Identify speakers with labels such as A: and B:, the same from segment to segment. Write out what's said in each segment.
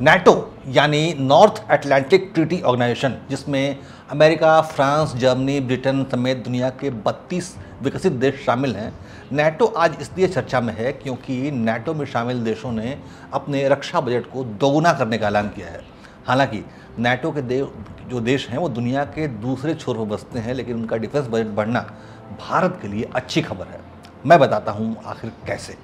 A: NATO यानी north Atlantic treaty organisation, जिसमें America, France, Germany, Britain समेत दुनिया के 32 विकसित देश शामिल हैं। नाटो आज इसलिए चर्चा में है क्योंकि नाटो में शामिल देशों ने अपने रक्षा बजट को दोगुना करने का ऐलान किया है। हालांकि नाटो के जो देश हैं वो दुनिया के दूसरे छोर पर बसते हैं, लेकिन उनका डिफेंस बजट बढ़ना भारत के लिए अच्छी खबर है। मैं बताता हूँ आखिर कैसे।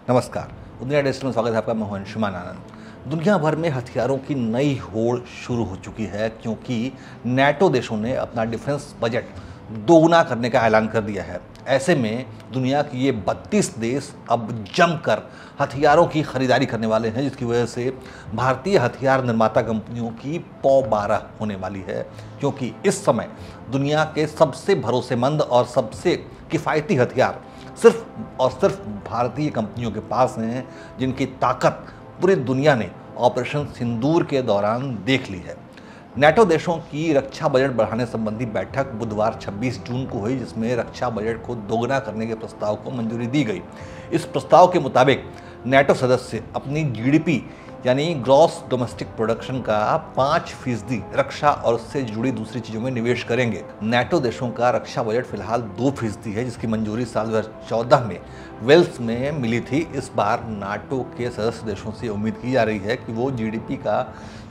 A: नमस्कार, उदय डेस्क में स्वागत है आपका। मैं हूं अंशुमान आनंद। दुनिया भर में हथियारों की नई होड़ शुरू हो चुकी है क्योंकि नाटो देशों ने अपना डिफेंस बजट दोगुना करने का ऐलान कर दिया है। ऐसे में दुनिया के ये 32 देश अब जमकर हथियारों की खरीदारी करने वाले हैं, जिसकी वजह से भारतीय हथियार निर्माता कंपनियों की पौ-बारह होने वाली है, क्योंकि इस समय दुनिया के सबसे भरोसेमंद और सबसे किफ़ायती हथियार सिर्फ और सिर्फ भारतीय कंपनियों के पास हैं, जिनकी ताकत पूरी दुनिया ने ऑपरेशन सिंदूर के दौरान देख ली है। नाटो देशों की रक्षा बजट बढ़ाने संबंधी बैठक बुधवार 26 जून को हुई, जिसमें रक्षा बजट को दोगुना करने के प्रस्ताव को मंजूरी दी गई। इस प्रस्ताव के मुताबिक नाटो सदस्य अपनी जीडीपी यानी ग्रॉस डोमेस्टिक प्रोडक्शन का 5% रक्षा और उससे जुड़ी दूसरी चीज़ों में निवेश करेंगे। नाटो देशों का रक्षा बजट फिलहाल 2% है, जिसकी मंजूरी साल 2014 में वेल्स में मिली थी। इस बार नाटो के सदस्य देशों से उम्मीद की जा रही है कि वो जीडीपी का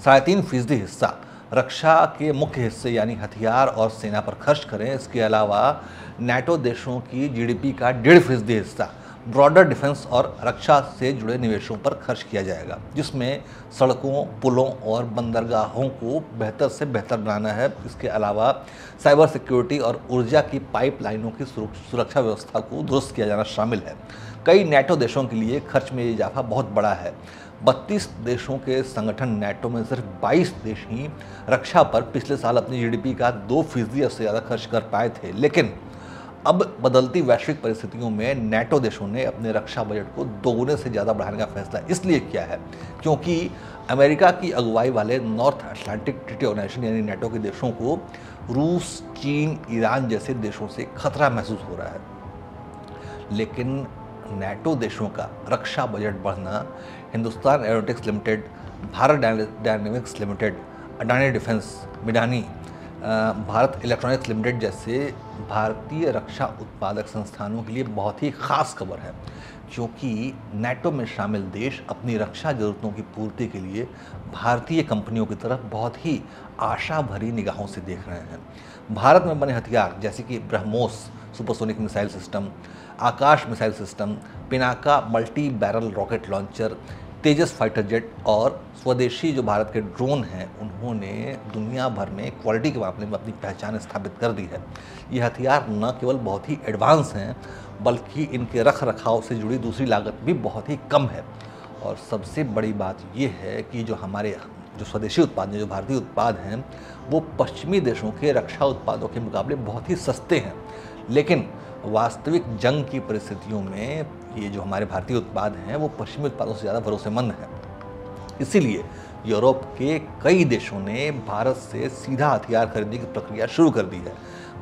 A: 3.5% हिस्सा रक्षा के मुख्य हिस्से यानी हथियार और सेना पर खर्च करें। इसके अलावा नाटो देशों की जीडीपी का 1.5% हिस्सा ब्रॉडर डिफेंस और रक्षा से जुड़े निवेशों पर खर्च किया जाएगा, जिसमें सड़कों, पुलों और बंदरगाहों को बेहतर से बेहतर बनाना है। इसके अलावा साइबर सिक्योरिटी और ऊर्जा की पाइपलाइनों की सुरक्षा व्यवस्था को दुरुस्त किया जाना शामिल है। कई नाटो देशों के लिए खर्च में इजाफा बहुत बड़ा है। 32 देशों के संगठन नाटो में सिर्फ 22 देश ही रक्षा पर पिछले साल अपनी जीडीपी का 2% या उससे ज़्यादा खर्च कर पाए थे। लेकिन अब बदलती वैश्विक परिस्थितियों में नाटो देशों ने अपने रक्षा बजट को दोगुने से ज़्यादा बढ़ाने का फैसला इसलिए किया है क्योंकि अमेरिका की अगुवाई वाले नॉर्थ अटलांटिक ट्रीटी ऑर्गेनाइजेशन यानी नाटो के देशों को रूस, चीन, ईरान जैसे देशों से खतरा महसूस हो रहा है। लेकिन नाटो देशों का रक्षा बजट बढ़ना Hindustan aeronautics limited, Bharat dynamics limited, Adani defence, Midhani, Bharat electronics limited जैसे भारतीय रक्षा उत्पादक संस्थानों के लिए बहुत ही ख़ास खबर है, क्योंकि नाटो में शामिल देश अपनी रक्षा ज़रूरतों की पूर्ति के लिए भारतीय कंपनियों की तरफ बहुत ही आशा भरी निगाहों से देख रहे हैं। भारत में बने हथियार जैसे कि BrahMos supersonic missile system, Akash missile system, Pinaka multi barrel rocket launcher, Tejas fighter jet और स्वदेशी जो भारत के ड्रोन हैं, उन्होंने दुनिया भर में क्वालिटी के मामले में अपनी पहचान स्थापित कर दी है। ये हथियार न केवल बहुत ही एडवांस हैं, बल्कि इनके रख रखाव से जुड़ी दूसरी लागत भी बहुत ही कम है। और सबसे बड़ी बात ये है कि जो स्वदेशी उत्पाद हैं, जो भारतीय उत्पाद हैं, वो पश्चिमी देशों के रक्षा उत्पादों के मुकाबले बहुत ही सस्ते हैं। लेकिन वास्तविक जंग की परिस्थितियों में ये जो हमारे भारतीय उत्पाद हैं वो पश्चिमी उत्पादों से ज़्यादा भरोसेमंद हैं। इसीलिए यूरोप के कई देशों ने भारत से सीधा हथियार खरीदने की प्रक्रिया शुरू कर दी है।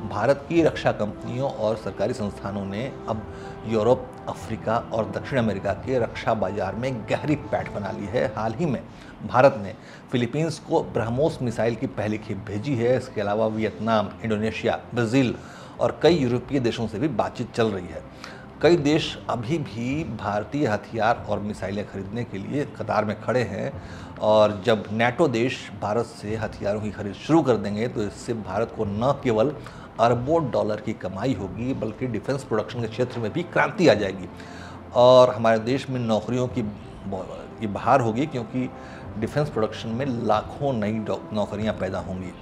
A: भारत की रक्षा कंपनियों और सरकारी संस्थानों ने अब यूरोप, अफ्रीका और दक्षिण अमेरिका के रक्षा बाजार में गहरी पैठ बना ली है। हाल ही में भारत ने फिलीपींस को ब्रह्मोस मिसाइल की पहली खेप भेजी है। इसके अलावा वियतनाम, इंडोनेशिया, ब्राज़ील और कई यूरोपीय देशों से भी बातचीत चल रही है। कई देश अभी भी भारतीय हथियार और मिसाइलें खरीदने के लिए कतार में खड़े हैं, और जब नाटो देश भारत से हथियारों की खरीद शुरू कर देंगे तो इससे भारत को न केवल अरबों डॉलर की कमाई होगी, बल्कि डिफेंस प्रोडक्शन के क्षेत्र में भी क्रांति आ जाएगी और हमारे देश में नौकरियों की ये बहार होगी, क्योंकि डिफेंस प्रोडक्शन में लाखों नई नौकरियां पैदा होंगी।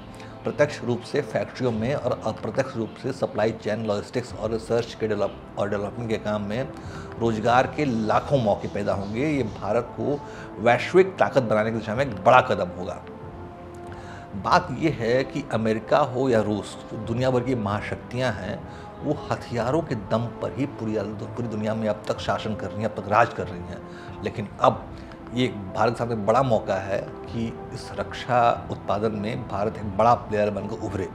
A: प्रत्यक्ष रूप से फैक्ट्रियों में और अप्रत्यक्ष रूप से सप्लाई चेन, लॉजिस्टिक्स और रिसर्च के डेवलपमेंट के काम में रोजगार के लाखों मौके पैदा होंगे। ये भारत को वैश्विक ताकत बनाने की दिशा में एक बड़ा कदम होगा। बात यह है कि अमेरिका हो या रूस, दुनिया भर की महाशक्तियां हैं, वो हथियारों के दम पर ही पूरी दुनिया में अब तक शासन कर रही हैं, अब तक राज कर रही हैं। लेकिन अब ये भारत के सामने बड़ा मौका है कि इस रक्षा उत्पादन में भारत एक बड़ा प्लेयर बनकर उभरे,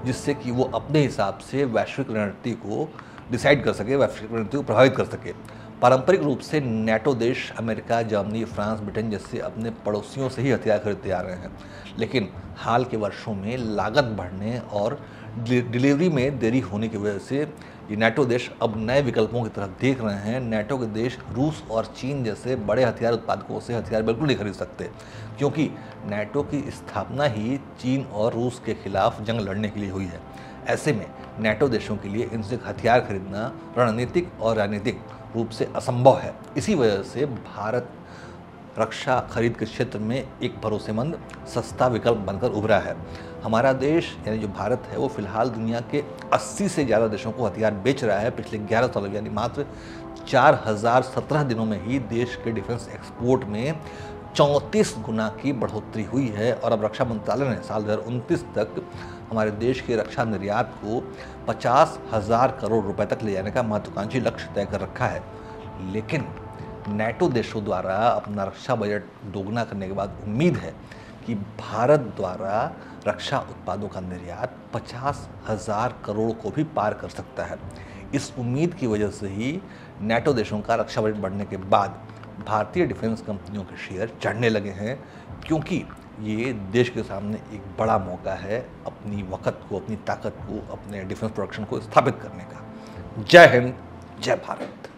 A: जिससे कि वो अपने हिसाब से वैश्विक रणनीति को डिसाइड कर सके, वैश्विक रणनीति को प्रभावित कर सके। पारंपरिक रूप से नेटो देश अमेरिका, जर्मनी, फ्रांस, ब्रिटेन जैसे अपने पड़ोसियों से ही हथियार खरीदते आ रहे हैं, लेकिन हाल के वर्षों में लागत बढ़ने और डिलीवरी में देरी होने की वजह से ये नेटो देश अब नए विकल्पों की तरफ देख रहे हैं। नेटो के देश रूस और चीन जैसे बड़े हथियार उत्पादकों से हथियार बिल्कुल नहीं खरीद सकते, क्योंकि नेटो की स्थापना ही चीन और रूस के खिलाफ जंग लड़ने के लिए हुई है। ऐसे में नेटो देशों के लिए इनसे हथियार खरीदना रणनीतिक और राजनीतिक रूप से असंभव है। इसी वजह से भारत रक्षा खरीद के क्षेत्र में एक भरोसेमंद सस्ता विकल्प बनकर उभरा है। हमारा देश यानी जो भारत है वो फिलहाल दुनिया के 80 से ज़्यादा देशों को हथियार बेच रहा है। पिछले 11 सालों यानी मात्र 4017 दिनों में ही देश के डिफेंस एक्सपोर्ट में 34 गुना की बढ़ोतरी हुई है और अब रक्षा मंत्रालय ने साल 2029 तक हमारे देश के रक्षा निर्यात को 50,000 करोड़ रुपए तक ले जाने का महत्वाकांक्षी लक्ष्य तय कर रखा है। लेकिन नेटो देशों द्वारा अपना रक्षा बजट दोगुना करने के बाद उम्मीद है कि भारत द्वारा रक्षा उत्पादों का निर्यात 50,000 करोड़ को भी पार कर सकता है। इस उम्मीद की वजह से ही नेटो देशों का रक्षा बजट बढ़ने के बाद भारतीय डिफेंस कंपनियों के शेयर चढ़ने लगे हैं, क्योंकि ये देश के सामने एक बड़ा मौका है अपनी वक़्त को, अपनी ताकत को, अपने डिफेंस प्रोडक्शन को स्थापित करने का। जय हिंद, जय भारत।